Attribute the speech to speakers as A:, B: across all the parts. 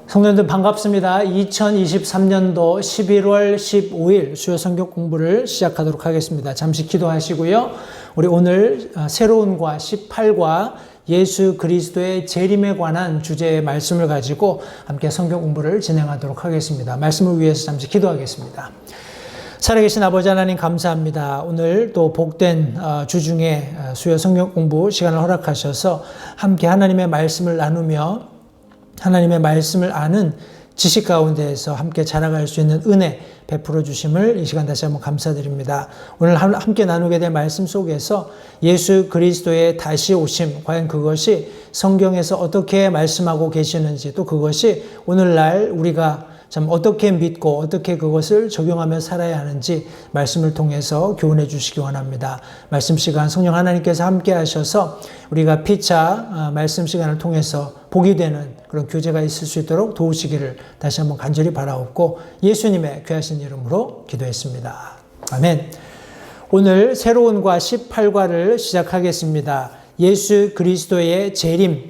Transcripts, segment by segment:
A: 성도님들 반갑습니다. 2023년도 11월 15일 수요 성경 공부를 시작하도록 하겠습니다. 잠시 기도하시고요. 우리 오늘 새로운과 18과 예수 그리스도의 재림에 관한 주제의 말씀을 가지고 함께 성경 공부를 진행하도록 하겠습니다. 말씀을 위해서 잠시 기도하겠습니다. 살아계신 아버지 하나님 감사합니다. 오늘 또 복된 주중에 수요 성경 공부 시간을 허락하셔서 함께 하나님의 말씀을 나누며 하나님의 말씀을 아는 지식 가운데에서 함께 자라갈 수 있는 은혜 베풀어 주심을 이 시간 다시 한번 감사드립니다. 오늘 함께 나누게 될 말씀 속에서 예수 그리스도의 다시 오심, 과연 그것이 성경에서 어떻게 말씀하고 계시는지, 또 그것이 오늘날 우리가 참 어떻게 믿고 어떻게 그것을 적용하며 살아야 하는지 말씀을 통해서 교훈해 주시기 원합니다. 말씀 시간 성령 하나님께서 함께 하셔서 우리가 피차 말씀 시간을 통해서 복이 되는 그런 교제가 있을 수 있도록 도우시기를 다시 한번 간절히 바라옵고 예수님의 귀하신 이름으로 기도했습니다. 아멘. 오늘 새로운과 18과를 시작하겠습니다. 예수 그리스도의 재림,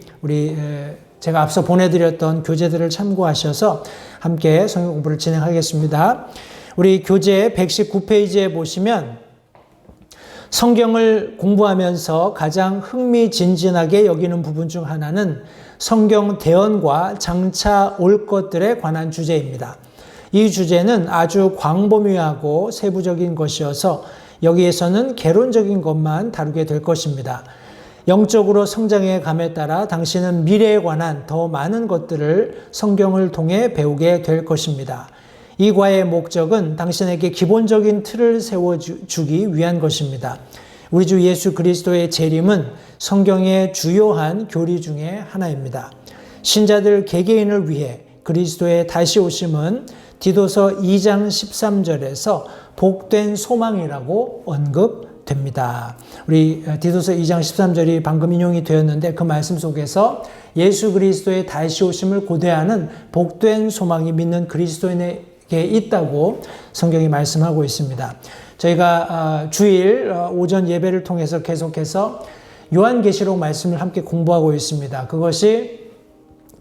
A: 제가 앞서 보내드렸던 교재들을 참고하셔서 함께 성경 공부를 진행하겠습니다. 우리 교재 119페이지에 보시면 성경을 공부하면서 가장 흥미진진하게 여기는 부분 중 하나는 성경 대언과 장차 올 것들에 관한 주제입니다. 이 주제는 아주 광범위하고 세부적인 것이어서 여기에서는 개론적인 것만 다루게 될 것입니다. 영적으로 성장해 감에 따라 당신은 미래에 관한 더 많은 것들을 성경을 통해 배우게 될 것입니다. 이 과의 목적은 당신에게 기본적인 틀을 세워주기 위한 것입니다. 우리 주 예수 그리스도의 재림은 성경의 주요한 교리 중에 하나입니다. 신자들 개개인을 위해 그리스도의 다시 오심은 디도서 2장 13절에서 복된 소망이라고 언급됩니다. 우리 디도서 2장 13절이 방금 인용이 되었는데 그 말씀 속에서 예수 그리스도의 다시 오심을 고대하는 복된 소망이 믿는 그리스도인에게 있다고 성경이 말씀하고 있습니다. 저희가 주일 오전 예배를 통해서 계속해서 요한계시록 말씀을 함께 공부하고 있습니다. 그것이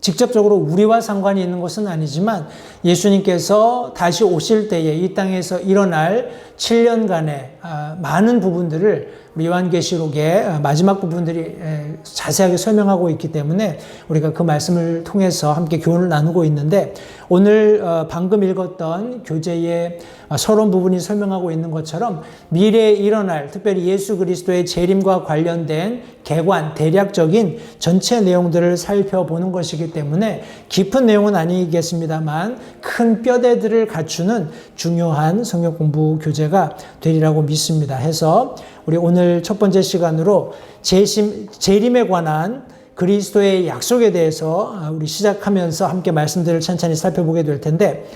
A: 직접적으로 우리와 상관이 있는 것은 아니지만 예수님께서 다시 오실 때에 이 땅에서 일어날 7년간의 많은 부분들을 우리 요한계시록의 마지막 부분들이 자세하게 설명하고 있기 때문에 우리가 그 말씀을 통해서 함께 교훈을 나누고 있는데 오늘 방금 읽었던 교재의 서론 부분이 설명하고 있는 것처럼 미래에 일어날 특별히 예수 그리스도의 재림과 관련된 개관, 대략적인 전체 내용들을 살펴보는 것이기 때문에 깊은 내용은 아니겠습니다만 큰 뼈대들을 갖추는 중요한 성경 공부 교재가 되리라고 믿습니다. 해서 우리 오늘 첫 번째 시간으로 재림에 관한 그리스도의 약속에 대해서 우리 시작하면서 함께 말씀들을 천천히 살펴보게 될 텐데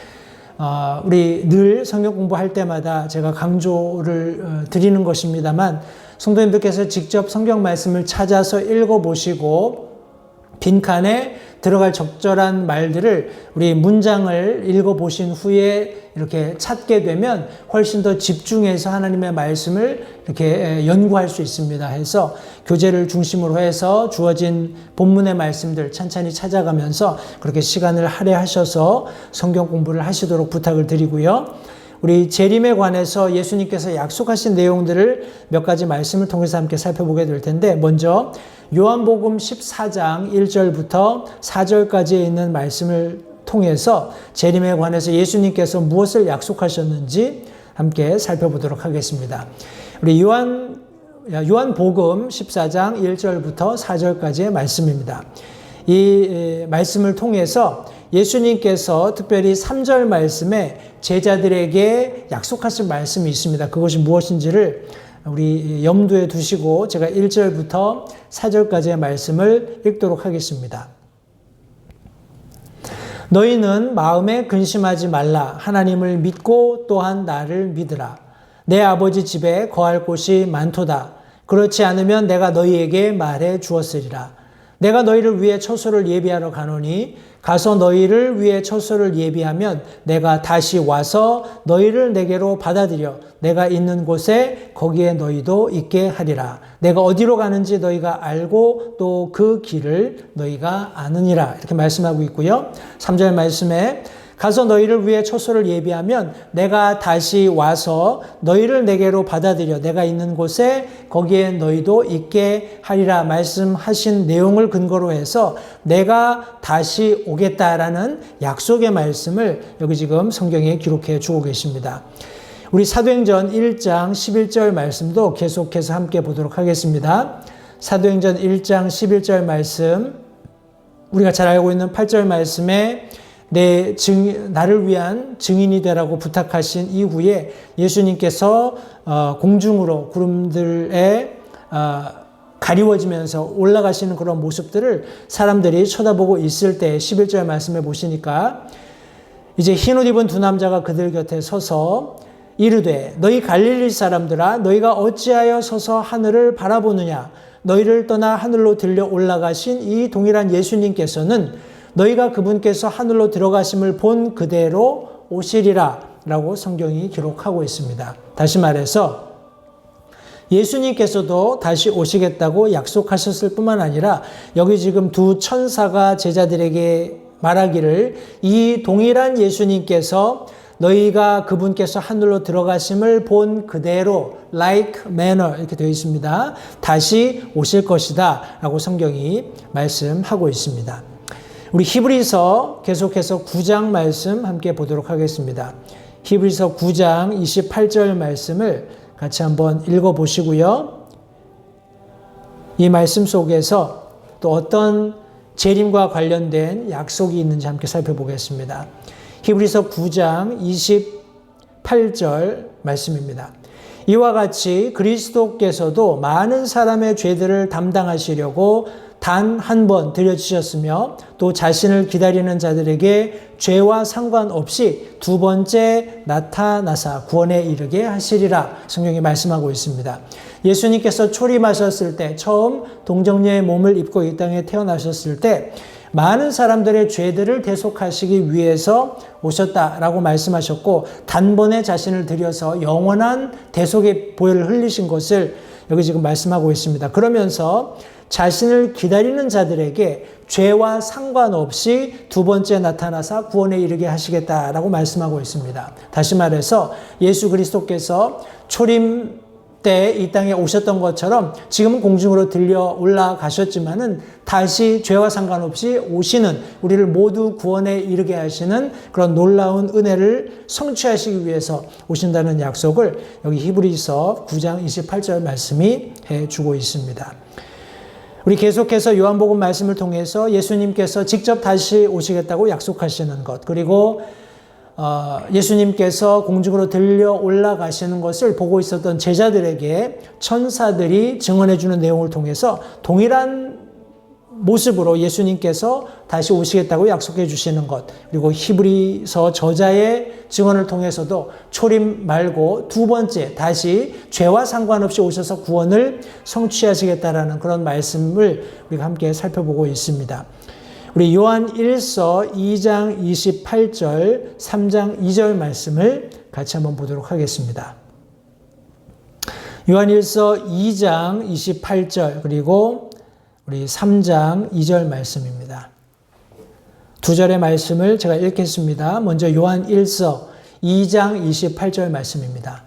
A: 우리 늘 성경 공부할 때마다 제가 강조를 드리는 것입니다만 성도님들께서 직접 성경 말씀을 찾아서 읽어보시고 빈칸에 들어갈 적절한 말들을 우리 문장을 읽어보신 후에 이렇게 찾게 되면 훨씬 더 집중해서 하나님의 말씀을 이렇게 연구할 수 있습니다. 해서 교재를 중심으로 해서 주어진 본문의 말씀들 천천히 찾아가면서 그렇게 시간을 할애하셔서 성경 공부를 하시도록 부탁을 드리고요. 우리 재림에 관해서 예수님께서 약속하신 내용들을 몇 가지 말씀을 통해서 함께 살펴보게 될 텐데 먼저 요한복음 14장 1절부터 4절까지에 있는 말씀을 통해서 재림에 관해서 예수님께서 무엇을 약속하셨는지 함께 살펴보도록 하겠습니다. 우리 요한복음 14장 1절부터 4절까지의 말씀입니다. 이 말씀을 통해서 예수님께서 특별히 3절 말씀에 제자들에게 약속하신 말씀이 있습니다. 그것이 무엇인지를 우리 염두에 두시고 제가 1절부터 4절까지의 말씀을 읽도록 하겠습니다. 너희는 마음에 근심하지 말라. 하나님을 믿고 또한 나를 믿으라. 내 아버지 집에 거할 곳이 많도다. 그렇지 않으면 내가 너희에게 말해 주었으리라. 내가 너희를 위해 처소를 예비하러 가노니 가서 너희를 위해 처소를 예비하면 내가 다시 와서 너희를 내게로 받아들여 내가 있는 곳에 거기에 너희도 있게 하리라. 내가 어디로 가는지 너희가 알고 또 그 길을 너희가 아느니라. 이렇게 말씀하고 있고요. 3절 말씀에 가서 너희를 위해 처소를 예비하면 내가 다시 와서 너희를 내게로 받아들여 내가 있는 곳에 거기에 너희도 있게 하리라 말씀하신 내용을 근거로 해서 내가 다시 오겠다라는 약속의 말씀을 여기 지금 성경에 기록해 주고 계십니다. 우리 사도행전 1장 11절 말씀도 계속해서 함께 보도록 하겠습니다. 사도행전 1장 11절 말씀, 우리가 잘 알고 있는 8절 말씀에 나를 위한 증인이 되라고 부탁하신 이후에 예수님께서 공중으로 구름들에 가리워지면서 올라가시는 그런 모습들을 사람들이 쳐다보고 있을 때 11절 말씀에 보시니까 이제 흰옷 입은 두 남자가 그들 곁에 서서 이르되 너희 갈릴리 사람들아 너희가 어찌하여 서서 하늘을 바라보느냐 너희를 떠나 하늘로 들려 올라가신 이 동일한 예수님께서는 너희가 그분께서 하늘로 들어가심을 본 그대로 오시리라 라고 성경이 기록하고 있습니다. 다시 말해서 예수님께서도 다시 오시겠다고 약속하셨을 뿐만 아니라 여기 지금 두 천사가 제자들에게 말하기를 이 동일한 예수님께서 너희가 그분께서 하늘로 들어가심을 본 그대로 like manner 이렇게 되어 있습니다. 다시 오실 것이다 라고 성경이 말씀하고 있습니다. 우리 히브리서 계속해서 9장 말씀 함께 보도록 하겠습니다. 히브리서 9장 28절 말씀을 같이 한번 읽어보시고요. 이 말씀 속에서 또 어떤 재림과 관련된 약속이 있는지 함께 살펴보겠습니다. 히브리서 9장 28절 말씀입니다. 이와 같이 그리스도께서도 많은 사람의 죄들을 담당하시려고 단 한 번 드려주셨으며 또 자신을 기다리는 자들에게 죄와 상관없이 두 번째 나타나사 구원에 이르게 하시리라 성경이 말씀하고 있습니다. 예수님께서 초림하셨을 때 처음 동정녀의 몸을 입고 이 땅에 태어나셨을 때 많은 사람들의 죄들을 대속하시기 위해서 오셨다라고 말씀하셨고 단번에 자신을 들여서 영원한 대속의 보혈을 흘리신 것을 여기 지금 말씀하고 있습니다. 그러면서 자신을 기다리는 자들에게 죄와 상관없이 두 번째 나타나사 구원에 이르게 하시겠다라고 말씀하고 있습니다. 다시 말해서 예수 그리스도께서 초림 때 이 땅에 오셨던 것처럼 지금은 공중으로 들려 올라가셨지만은 다시 죄와 상관없이 오시는 우리를 모두 구원에 이르게 하시는 그런 놀라운 은혜를 성취하시기 위해서 오신다는 약속을 여기 히브리서 9장 28절 말씀이 해주고 있습니다. 우리 계속해서 요한복음 말씀을 통해서 예수님께서 직접 다시 오시겠다고 약속하시는 것 그리고 예수님께서 공중으로 들려 올라가시는 것을 보고 있었던 제자들에게 천사들이 증언해 주는 내용을 통해서 동일한 모습으로 예수님께서 다시 오시겠다고 약속해 주시는 것 그리고 히브리서 저자의 증언을 통해서도 초림 말고 두 번째 다시 죄와 상관없이 오셔서 구원을 성취하시겠다라는 그런 말씀을 우리가 함께 살펴보고 있습니다. 우리 요한 1서 2장 28절, 3장 2절 말씀을 같이 한번 보도록 하겠습니다. 요한 1서 2장 28절 그리고 우리 3장 2절 말씀입니다. 두 절의 말씀을 제가 읽겠습니다. 먼저 요한 1서 2장 28절 말씀입니다.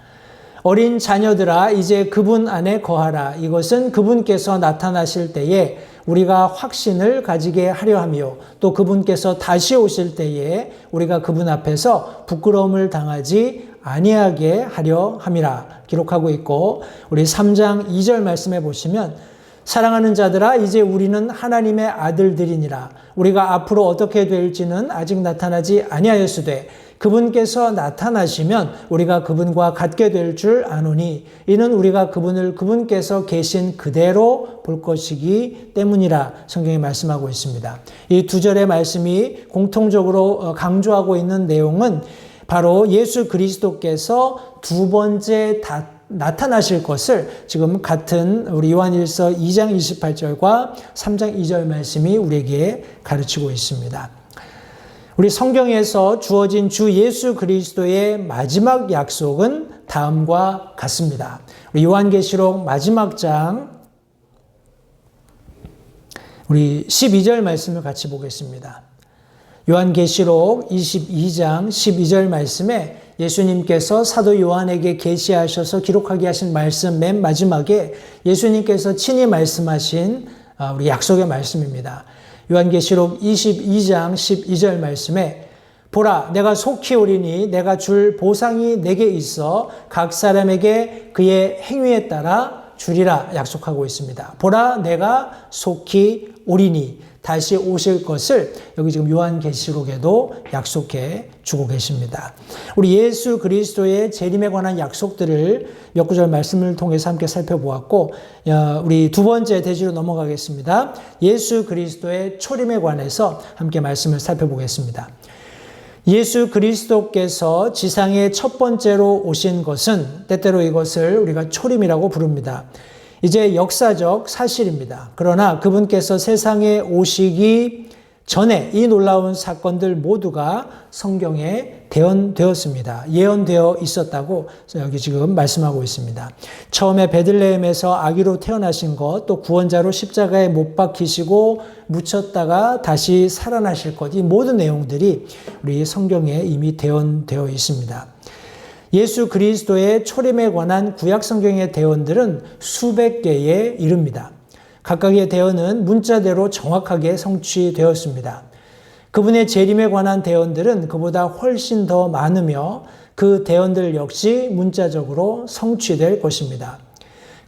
A: 어린 자녀들아 이제 그분 안에 거하라. 이것은 그분께서 나타나실 때에 우리가 확신을 가지게 하려 하며 또 그분께서 다시 오실 때에 우리가 그분 앞에서 부끄러움을 당하지 아니하게 하려 함이라 기록하고 있고 우리 3장 2절 말씀해 보시면 사랑하는 자들아 이제 우리는 하나님의 아들들이니라. 우리가 앞으로 어떻게 될지는 아직 나타나지 아니하였으되 그분께서 나타나시면 우리가 그분과 같게 될 줄 아노니 이는 우리가 그분을 그분께서 계신 그대로 볼 것이기 때문이라 성경이 말씀하고 있습니다. 이 두 절의 말씀이 공통적으로 강조하고 있는 내용은 바로 예수 그리스도께서 두 번째 나타나실 것을 지금 같은 우리 요한일서 2장 28절과 3장 2절 말씀이 우리에게 가르치고 있습니다. 우리 성경에서 주어진 주 예수 그리스도의 마지막 약속은 다음과 같습니다. 우리 요한계시록 마지막 장 우리 12절 말씀을 같이 보겠습니다. 요한계시록 22장 12절 말씀에 예수님께서 사도 요한에게 계시하셔서 기록하게 하신 말씀 맨 마지막에 예수님께서 친히 말씀하신 우리 약속의 말씀입니다. 요한계시록 22장 12절 말씀에 보라 내가 속히 오리니 내가 줄 보상이 내게 있어 각 사람에게 그의 행위에 따라 주리라 약속하고 있습니다. 보라 내가 속히 오리니 다시 오실 것을 여기 지금 요한계시록에도 약속해 주고 계십니다. 우리 예수 그리스도의 재림에 관한 약속들을 몇 구절 말씀을 통해서 함께 살펴보았고 우리 두 번째 대지로 넘어가겠습니다. 예수 그리스도의 초림에 관해서 함께 말씀을 살펴보겠습니다. 예수 그리스도께서 지상에 첫 번째로 오신 것은 때때로 이것을 우리가 초림이라고 부릅니다. 이제 역사적 사실입니다. 그러나 그분께서 세상에 오시기 전에 이 놀라운 사건들 모두가 성경에 대언되었습니다. 예언되어 있었다고 여기 지금 말씀하고 있습니다. 처음에 베들레헴에서 아기로 태어나신 것, 또 구원자로 십자가에 못 박히시고 묻혔다가 다시 살아나실 것, 이 모든 내용들이 우리 성경에 이미 대언되어 있습니다. 예수 그리스도의 초림에 관한 구약 성경의 대언들은 수백 개에 이릅니다. 각각의 대언은 문자대로 정확하게 성취되었습니다. 그분의 재림에 관한 대언들은 그보다 훨씬 더 많으며 그 대언들 역시 문자적으로 성취될 것입니다.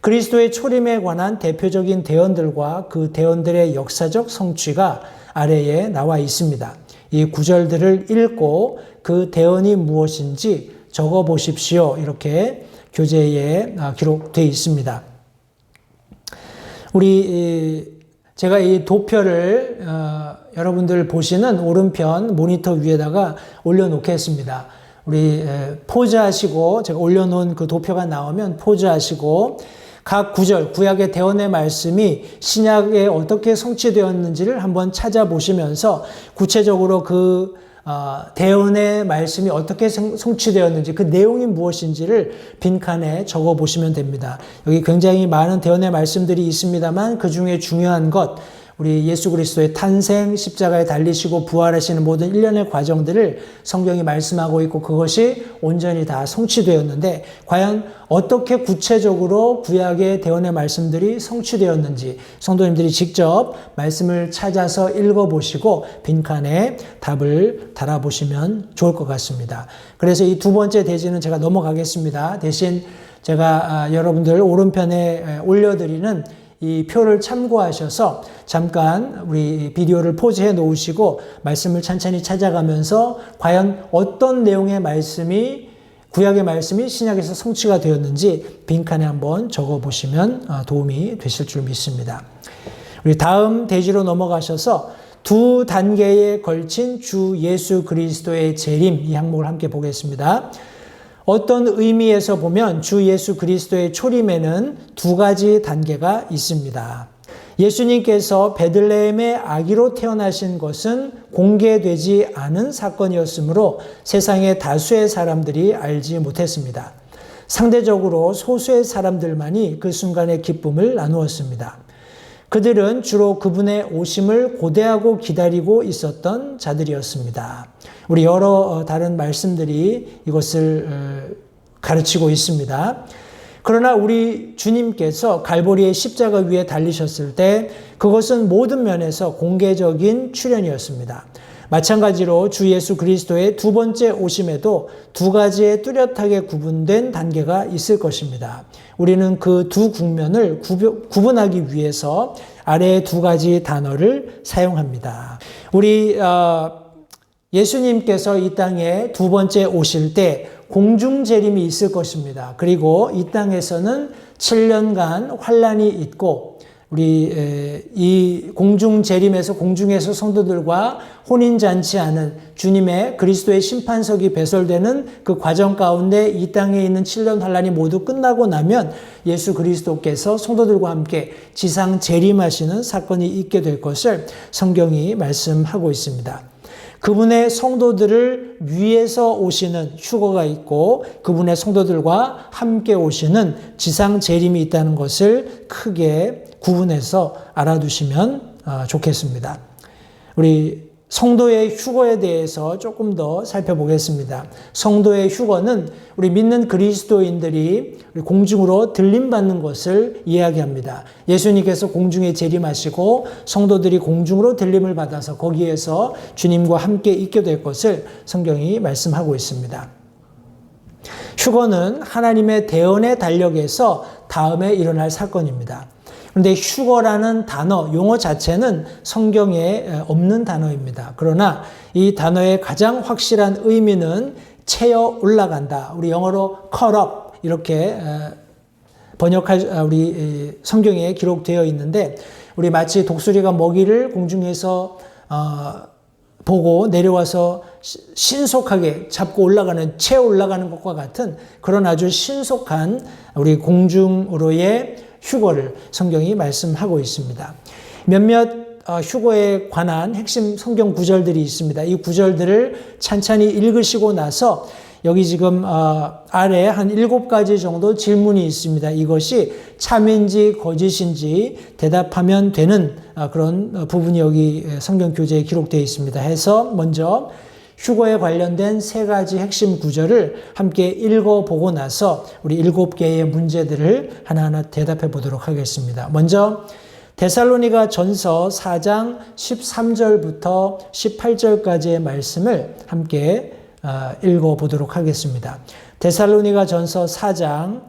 A: 그리스도의 초림에 관한 대표적인 대언들과 그 대언들의 역사적 성취가 아래에 나와 있습니다. 이 구절들을 읽고 그 대언이 무엇인지 적어 보십시오. 이렇게 교재에 기록되어 있습니다. 제가 이 도표를 여러분들 보시는 오른편 모니터 위에다가 올려놓겠습니다. 우리 포즈하시고 제가 올려놓은 그 도표가 나오면 포즈하시고 각 구절, 구약의 대언의 말씀이 신약에 어떻게 성취되었는지를 한번 찾아보시면서 구체적으로 그 대언의 말씀이 어떻게 성취되었는지 그 내용이 무엇인지를 빈칸에 적어보시면 됩니다. 여기 굉장히 많은 대언의 말씀들이 있습니다만 그 중에 중요한 것 우리 예수 그리스도의 탄생, 십자가에 달리시고 부활하시는 모든 일련의 과정들을 성경이 말씀하고 있고 그것이 온전히 다 성취되었는데 과연 어떻게 구체적으로 구약의 대언의 말씀들이 성취되었는지 성도님들이 직접 말씀을 찾아서 읽어보시고 빈칸에 답을 달아보시면 좋을 것 같습니다. 그래서 이 두 번째 대지는 제가 넘어가겠습니다. 대신 제가 여러분들 오른편에 올려드리는 이 표를 참고하셔서 잠깐 우리 비디오를 포즈해 놓으시고 말씀을 천천히 찾아가면서 과연 어떤 내용의 말씀이 구약의 말씀이 신약에서 성취가 되었는지 빈칸에 한번 적어보시면 도움이 되실 줄 믿습니다. 우리 다음 대지로 넘어가셔서 두 단계에 걸친 주 예수 그리스도의 재림 이 항목을 함께 보겠습니다. 어떤 의미에서 보면 주 예수 그리스도의 초림에는 두 가지 단계가 있습니다. 예수님께서 베들레헴의 아기로 태어나신 것은 공개되지 않은 사건이었으므로 세상의 다수의 사람들이 알지 못했습니다. 상대적으로 소수의 사람들만이 그 순간의 기쁨을 나누었습니다. 그들은 주로 그분의 오심을 고대하고 기다리고 있었던 자들이었습니다. 우리 여러 다른 말씀들이 이것을 가르치고 있습니다. 그러나 우리 주님께서 갈보리의 십자가 위에 달리셨을 때 그것은 모든 면에서 공개적인 출현이었습니다. 마찬가지로 주 예수 그리스도의 두 번째 오심에도 두 가지의 뚜렷하게 구분된 단계가 있을 것입니다. 우리는 그 두 국면을 구분하기 위해서 아래의 두 가지 단어를 사용합니다. 우리 예수님께서 이 땅에 두 번째 오실 때 공중 재림이 있을 것입니다. 그리고 이 땅에서는 7년간 환란이 있고 우리 이 공중 재림에서 공중에서 성도들과 혼인잔치하는 주님의 그리스도의 심판석이 배설되는 그 과정 가운데 이 땅에 있는 7년 환란이 모두 끝나고 나면 예수 그리스도께서 성도들과 함께 지상 재림하시는 사건이 있게 될 것을 성경이 말씀하고 있습니다. 그분의 성도들을 위해서 오시는 휴거가 있고 그분의 성도들과 함께 오시는 지상 재림이 있다는 것을 크게 구분해서 알아두시면 좋겠습니다. 우리 성도의 휴거에 대해서 조금 더 살펴보겠습니다. 성도의 휴거는 우리 믿는 그리스도인들이 공중으로 들림받는 것을 이야기합니다. 예수님께서 공중에 재림하시고 성도들이 공중으로 들림을 받아서 거기에서 주님과 함께 있게 될 것을 성경이 말씀하고 있습니다. 휴거는 하나님의 대언의 달력에서 다음에 일어날 사건입니다. 그런데 휴거라는 단어, 용어 자체는 성경에 없는 단어입니다. 그러나 이 단어의 가장 확실한 의미는 채어 올라간다. 우리 영어로 caught up 이렇게 우리 성경에 기록되어 있는데 우리 마치 독수리가 먹이를 공중에서 보고 내려와서 신속하게 잡고 올라가는, 채어 올라가는 것과 같은 그런 아주 신속한 우리 공중으로의 휴거를 성경이 말씀하고 있습니다. 몇몇 휴거에 관한 핵심 성경 구절들이 있습니다. 이 구절들을 찬찬히 읽으시고 나서 여기 지금 아래 한 7가지 정도 질문이 있습니다. 이것이 참인지 거짓인지 대답하면 되는 그런 부분이 여기 성경 교재에 기록되어 있습니다. 해서 먼저 휴거에 관련된 3가지 핵심 구절을 함께 읽어보고 나서 우리 7개의 문제들을 하나하나 대답해 보도록 하겠습니다. 먼저 데살로니가 전서 4장 13절부터 18절까지의 말씀을 함께 읽어보도록 하겠습니다. 데살로니가 전서 4장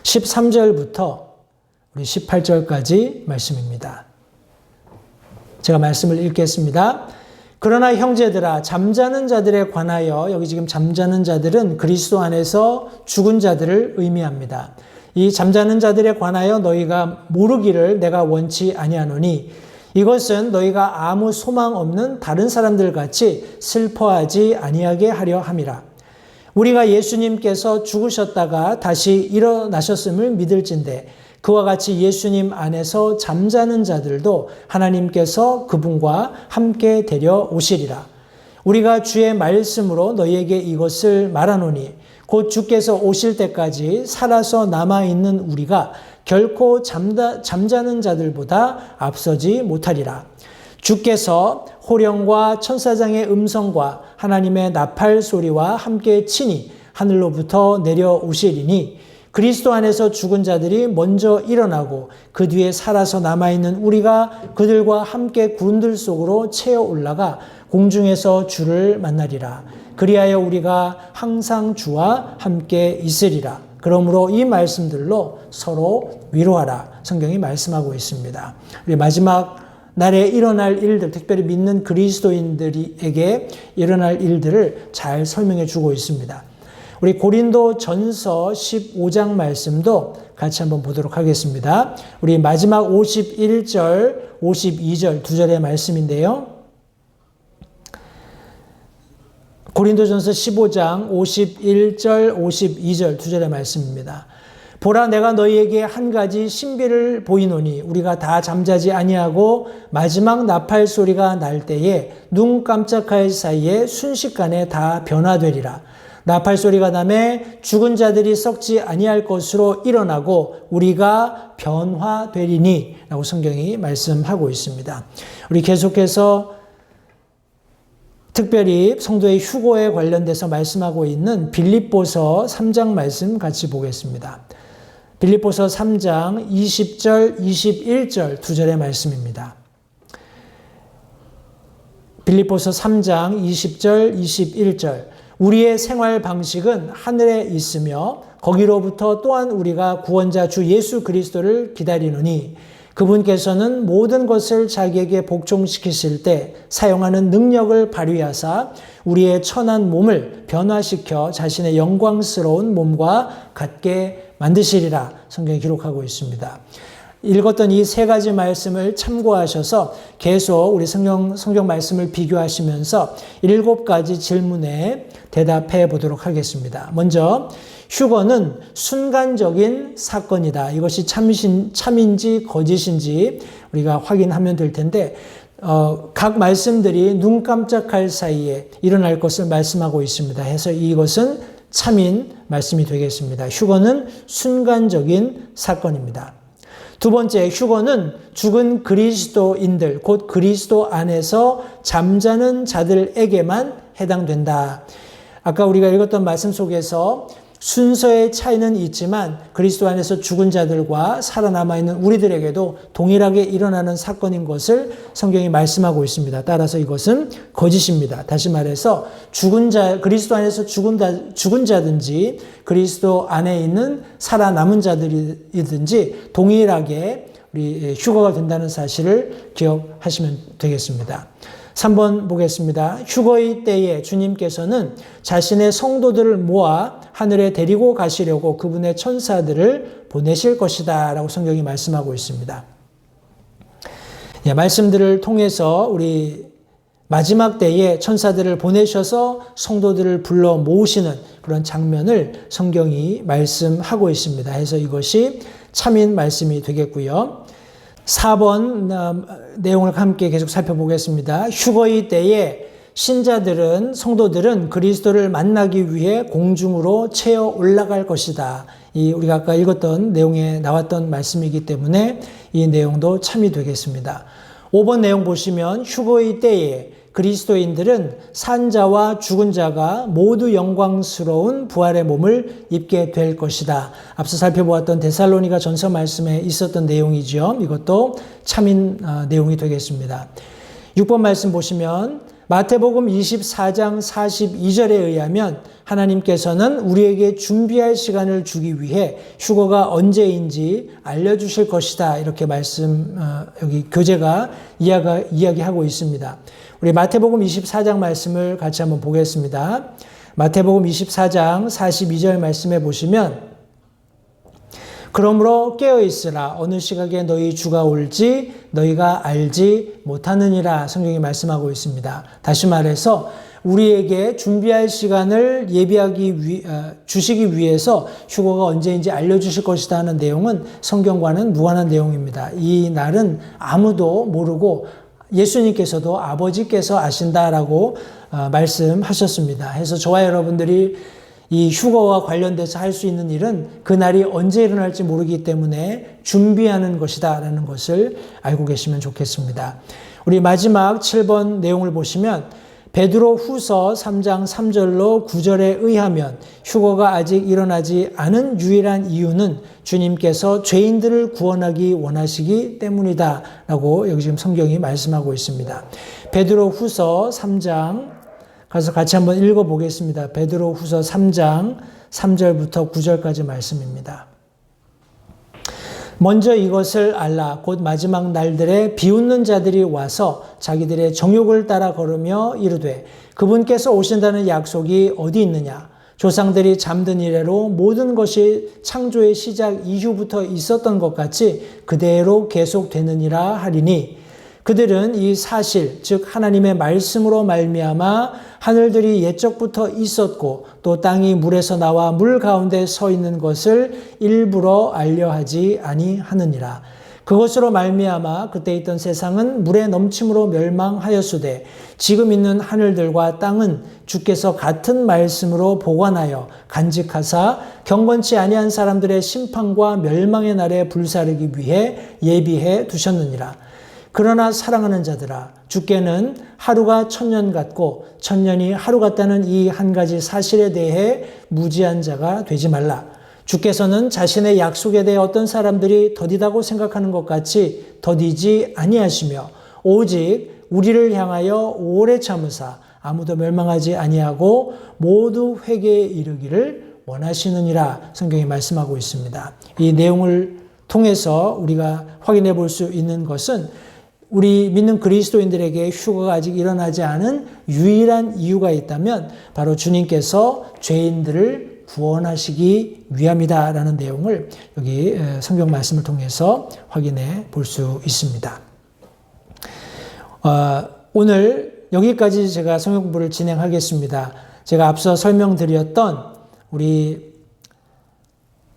A: 13절부터 우리 18절까지 말씀입니다. 제가 말씀을 읽겠습니다. 그러나 형제들아, 잠자는 자들에 관하여, 여기 지금 잠자는 자들은 그리스도 안에서 죽은 자들을 의미합니다. 이 잠자는 자들에 관하여 너희가 모르기를 내가 원치 아니하노니 이것은 너희가 아무 소망 없는 다른 사람들 같이 슬퍼하지 아니하게 하려 함이라. 우리가 예수님께서 죽으셨다가 다시 일어나셨음을 믿을진대 그와 같이 예수님 안에서 잠자는 자들도 하나님께서 그분과 함께 데려오시리라. 우리가 주의 말씀으로 너희에게 이것을 말하노니 곧 주께서 오실 때까지 살아서 남아있는 우리가 결코 잠자는 자들보다 앞서지 못하리라. 주께서 호령과 천사장의 음성과 하나님의 나팔 소리와 함께 친히 하늘로부터 내려오시리니 그리스도 안에서 죽은 자들이 먼저 일어나고 그 뒤에 살아서 남아있는 우리가 그들과 함께 구름들 속으로 채어 올라가 공중에서 주를 만나리라. 그리하여 우리가 항상 주와 함께 있으리라. 그러므로 이 말씀들로 서로 위로하라. 성경이 말씀하고 있습니다. 우리 마지막 날에 일어날 일들, 특별히 믿는 그리스도인들에게 일어날 일들을 잘 설명해 주고 있습니다. 우리 고린도 전서 15장 말씀도 같이 한번 보도록 하겠습니다. 우리 마지막 51절, 52절 두 절의 말씀인데요. 고린도전서 15장 51절, 52절 두 절의 말씀입니다. 보라, 내가 너희에게 한 가지 신비를 보이노니 우리가 다 잠자지 아니하고 마지막 나팔 소리가 날 때에 눈 깜짝할 사이에 순식간에 다 변화되리라. 나팔 소리가 나매 죽은 자들이 썩지 아니할 것으로 일어나고 우리가 변화되리니 라고 성경이 말씀하고 있습니다. 우리 계속해서 특별히 성도의 휴거에 관련돼서 말씀하고 있는 빌립보서 3장 말씀 같이 보겠습니다. 빌립보서 3장 20절, 21절 두 절의 말씀입니다. 빌립보서 3장 20절, 21절 우리의 생활 방식은 하늘에 있으며 거기로부터 또한 우리가 구원자 주 예수 그리스도를 기다리노니 그분께서는 모든 것을 자기에게 복종시키실 때 사용하는 능력을 발휘하사 우리의 천한 몸을 변화시켜 자신의 영광스러운 몸과 같게 만드시리라. 성경에 기록하고 있습니다. 읽었던 이 3가지 말씀을 참고하셔서 계속 우리 성경 말씀을 비교하시면서 7가지 질문에 대답해 보도록 하겠습니다. 먼저 휴거는 순간적인 사건이다. 이것이 참인지 거짓인지 우리가 확인하면 될 텐데 각 말씀들이 눈 깜짝할 사이에 일어날 것을 말씀하고 있습니다. 해서 이것은 참인 말씀이 되겠습니다. 휴거는 순간적인 사건입니다. 두 번째, 휴거는 죽은 그리스도인들, 곧 그리스도 안에서 잠자는 자들에게만 해당된다. 아까 우리가 읽었던 말씀 속에서 순서의 차이는 있지만 그리스도 안에서 죽은 자들과 살아남아 있는 우리들에게도 동일하게 일어나는 사건인 것을 성경이 말씀하고 있습니다. 따라서 이것은 거짓입니다. 다시 말해서 그리스도 안에서 죽은 자든지 그리스도 안에 있는 살아남은 자들이든지 동일하게 우리 휴거가 된다는 사실을 기억하시면 되겠습니다. 3번 보겠습니다. 휴거의 때에 주님께서는 자신의 성도들을 모아 하늘에 데리고 가시려고 그분의 천사들을 보내실 것이다 라고 성경이 말씀하고 있습니다. 말씀들을 통해서 우리 마지막 때에 천사들을 보내셔서 성도들을 불러 모으시는 그런 장면을 성경이 말씀하고 있습니다. 해서 이것이 참인 말씀이 되겠고요. 4번 내용을 함께 계속 살펴보겠습니다. 휴거의 때에 신자들은, 성도들은 그리스도를 만나기 위해 공중으로 채어 올라갈 것이다. 우리가 아까 읽었던 내용에 나왔던 말씀이기 때문에 이 내용도 참이 되겠습니다. 5번 내용 보시면 휴거의 때에 그리스도인들은 산자와 죽은 자가 모두 영광스러운 부활의 몸을 입게 될 것이다. 앞서 살펴보았던 데살로니가 전서 말씀에 있었던 내용이죠. 이것도 참인 내용이 되겠습니다. 6번 말씀 보시면 마태복음 24장 42절에 의하면 하나님께서는 우리에게 준비할 시간을 주기 위해 휴거가 언제인지 알려주실 것이다. 이렇게 여기 교재가 이야기하고 있습니다. 우리 마태복음 24장 말씀을 같이 한번 보겠습니다. 마태복음 24장 42절 말씀에 보시면 그러므로 깨어있으라 어느 시각에 너희 주가 올지 너희가 알지 못하느니라 성경이 말씀하고 있습니다. 다시 말해서 우리에게 준비할 시간을 주시기 위해서 휴거가 언제인지 알려주실 것이다 하는 내용은 성경과는 무관한 내용입니다. 이 날은 아무도 모르고 예수님께서도 아버지께서 아신다라고 말씀하셨습니다. 그래서 저와 여러분들이 이 휴거와 관련돼서 할 수 있는 일은 그날이 언제 일어날지 모르기 때문에 준비하는 것이다 라는 것을 알고 계시면 좋겠습니다. 우리 마지막 7번 내용을 보시면 베드로 후서 3장 3절로 9절에 의하면 휴거가 아직 일어나지 않은 유일한 이유는 주님께서 죄인들을 구원하기 원하시기 때문이다 라고 여기 지금 성경이 말씀하고 있습니다. 베드로 후서 3장 가서 같이 한번 읽어보겠습니다. 베드로 후서 3장 3절부터 9절까지 말씀입니다. 먼저 이것을 알라. 곧 마지막 날들에 비웃는 자들이 와서 자기들의 정욕을 따라 걸으며 이르되 그분께서 오신다는 약속이 어디 있느냐. 조상들이 잠든 이래로 모든 것이 창조의 시작 이후부터 있었던 것 같이 그대로 계속되느니라 하리니 그들은 이 사실 즉 하나님의 말씀으로 말미암아 하늘들이 옛적부터 있었고 또 땅이 물에서 나와 물 가운데 서 있는 것을 일부러 알려하지 아니하느니라. 그것으로 말미암아 그때 있던 세상은 물의 넘침으로 멸망하였으되 지금 있는 하늘들과 땅은 주께서 같은 말씀으로 보관하여 간직하사 경건치 아니한 사람들의 심판과 멸망의 날에 불사르기 위해 예비해 두셨느니라. 그러나 사랑하는 자들아 주께는 하루가 천년 같고 천년이 하루 같다는 이 한 가지 사실에 대해 무지한 자가 되지 말라. 주께서는 자신의 약속에 대해 어떤 사람들이 더디다고 생각하는 것 같이 더디지 아니하시며 오직 우리를 향하여 오래 참으사 아무도 멸망하지 아니하고 모두 회개에 이르기를 원하시느니라 성경이 말씀하고 있습니다. 이 내용을 통해서 우리가 확인해 볼 수 있는 것은 우리 믿는 그리스도인들에게 휴거가 아직 일어나지 않은 유일한 이유가 있다면 바로 주님께서 죄인들을 구원하시기 위함이다라는 내용을 여기 성경 말씀을 통해서 확인해 볼 수 있습니다. 오늘 여기까지 제가 성경 공부를 진행하겠습니다. 제가 앞서 설명드렸던 우리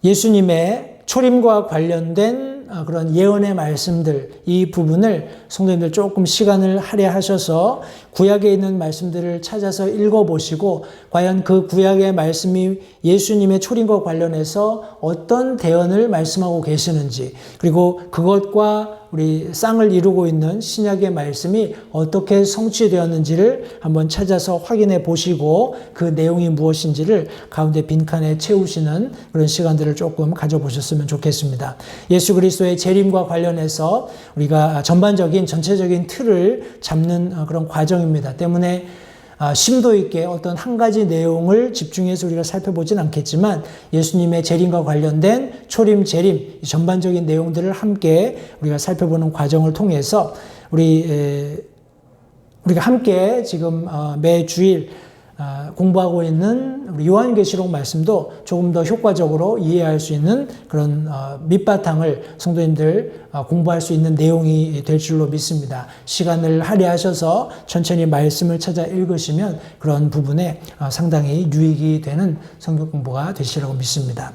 A: 예수님의 초림과 관련된 그런 예언의 말씀들, 이 부분을 성도님들 조금 시간을 할애하셔서 구약에 있는 말씀들을 찾아서 읽어보시고 과연 그 구약의 말씀이 예수님의 초림과 관련해서 어떤 대언을 말씀하고 계시는지, 그리고 그것과 우리 쌍을 이루고 있는 신약의 말씀이 어떻게 성취되었는지를 한번 찾아서 확인해 보시고 그 내용이 무엇인지를 가운데 빈칸에 채우시는 그런 시간들을 조금 가져보셨으면 좋겠습니다. 예수 그리스도의 재림과 관련해서 우리가 전체적인 틀을 잡는 그런 과정입니다. 때문에 심도 있게 어떤 한 가지 내용을 집중해서 우리가 살펴보진 않겠지만 예수님의 재림과 관련된 초림, 재림, 전반적인 내용들을 함께 우리가 살펴보는 과정을 통해서 우리가 함께 지금 매주일 공부하고 있는 우리 요한계시록 말씀도 조금 더 효과적으로 이해할 수 있는 그런 밑바탕을 성도님들 공부할 수 있는 내용이 될 줄로 믿습니다. 시간을 할애하셔서 천천히 말씀을 찾아 읽으시면 그런 부분에 상당히 유익이 되는 성경 공부가 되시라고 믿습니다.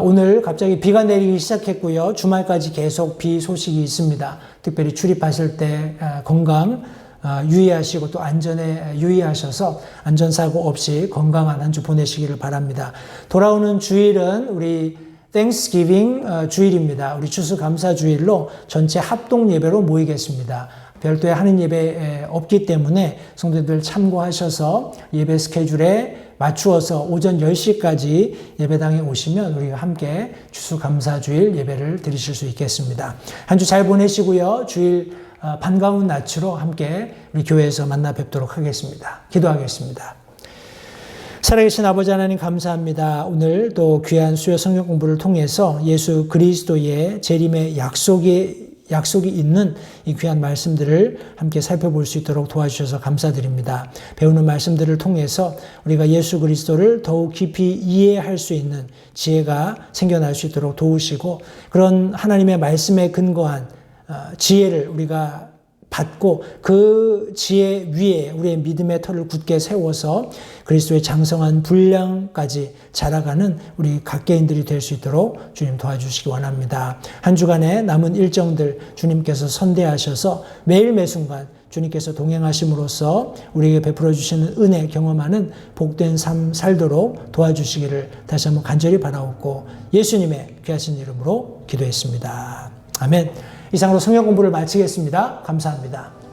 A: 오늘 갑자기 비가 내리기 시작했고요. 주말까지 계속 비 소식이 있습니다. 특별히 출입하실 때 건강 유의하시고 또 안전에 유의하셔서 안전사고 없이 건강한 한 주 보내시기를 바랍니다. 돌아오는 주일은 우리 Thanksgiving 주일입니다. 우리 추수감사주일로 전체 합동 예배로 모이겠습니다. 별도의 하는 예배 없기 때문에 성도들 참고하셔서 예배 스케줄에 맞추어서 오전 10시까지 예배당에 오시면 우리가 함께 추수감사주일 예배를 드리실 수 있겠습니다. 한 주 잘 보내시고요. 주일 반가운 낯으로 함께 우리 교회에서 만나 뵙도록 하겠습니다. 기도하겠습니다. 살아계신 아버지 하나님 감사합니다. 오늘 또 귀한 수요 성경 공부를 통해서 예수 그리스도의 재림의 약속이 있는 이 귀한 말씀들을 함께 살펴볼 수 있도록 도와주셔서 감사드립니다. 배우는 말씀들을 통해서 우리가 예수 그리스도를 더욱 깊이 이해할 수 있는 지혜가 생겨날 수 있도록 도우시고 그런 하나님의 말씀에 근거한 지혜를 우리가 받고 그 지혜 위에 우리의 믿음의 터를 굳게 세워서 그리스도의 장성한 분량까지 자라가는 우리 각개인들이 될 수 있도록 주님 도와주시기 원합니다. 한 주간의 남은 일정들 주님께서 선대하셔서 매일 매순간 주님께서 동행하심으로써 우리에게 베풀어 주시는 은혜 경험하는 복된 삶 살도록 도와주시기를 다시 한번 간절히 바라옵고 예수님의 귀하신 이름으로 기도했습니다. 아멘. 이상으로 성경 공부를 마치겠습니다. 감사합니다.